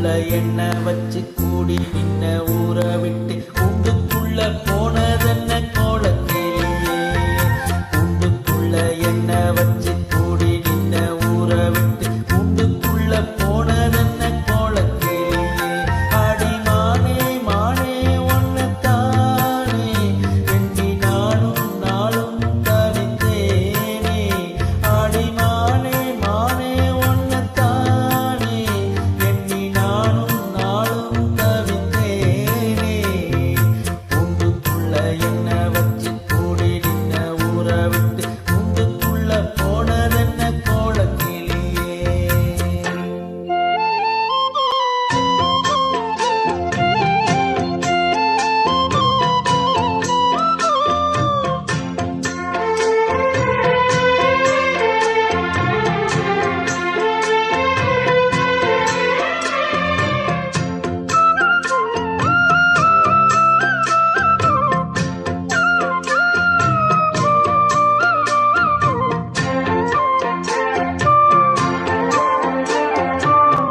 என்ன வச்சு கூடி நின்ன ஊற விட்டு கூண்டுக்குள்ள போனதென்ன கோலக்கிளியே. கூண்டுக்குள்ள என்ன வச்சு கூடி நின்ன ஊற விட்டு கூண்டுக்குள்ள போனதென்ன கோலக்கிளியே. அடி மானே மானே ஒன்னத்தானே எண்ணி நானும் நாளும் தவித்தேனே. அடி மானே மானே ஒன்னத்தானே எண்ணி நானும் நாளும் தவித்தேனே. கூண்டுக்குள்ள என்ன வச்சு கூடி நின்ன ஊற விட்டு கூண்டுக்குள்ள போனதென்ன கோலக்கிளியே.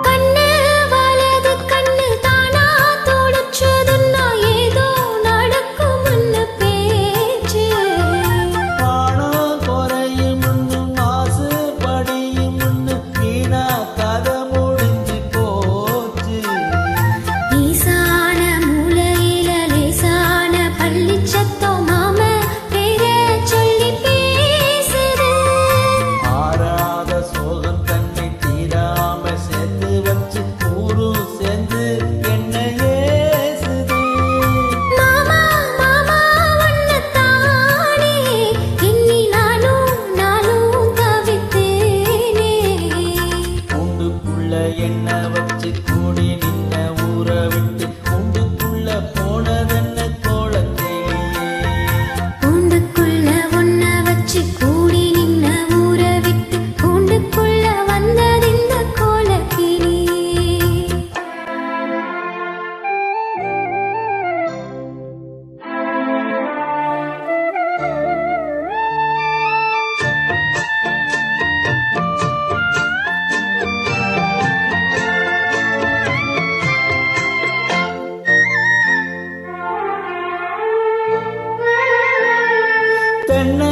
கண்ணு வலது கண்ணு தானா துடிச்சதுன்னா ஏதோ நடக்கும்னு பேச்சு. பானம் குறையும் முன்னும் ஆசு படியும் முன்னும் வீணா கதை முடிஞ்சு போச்சு. ஈசான மூலையில லேசான பள்ளிச் சத்தம் மாம பேரை சொல்லி பேசுது. ஆறாத சோகம் தன்னை தீராம சேர்த்து வச்சு ஊரும் சேர்ந்து என்ன ஏசுது. மாமா மாமா ஒன்னத்தானே எண்ணி நானும் தவித்தேனே. கூண்டுக்குள்ள என்ன வச்சு கூடி நின்ன ஊற விட்டு கூண்டுக்குள்ள போனதென்ன கோலக்கிளியே. கூண்டுக்குள்ள ஒன்ன வச்சு கூடி நின்ன ஊற விட்டு கூண்டுக்குள்ள வந்ததிந்த கோலக்கிளி. தென்னை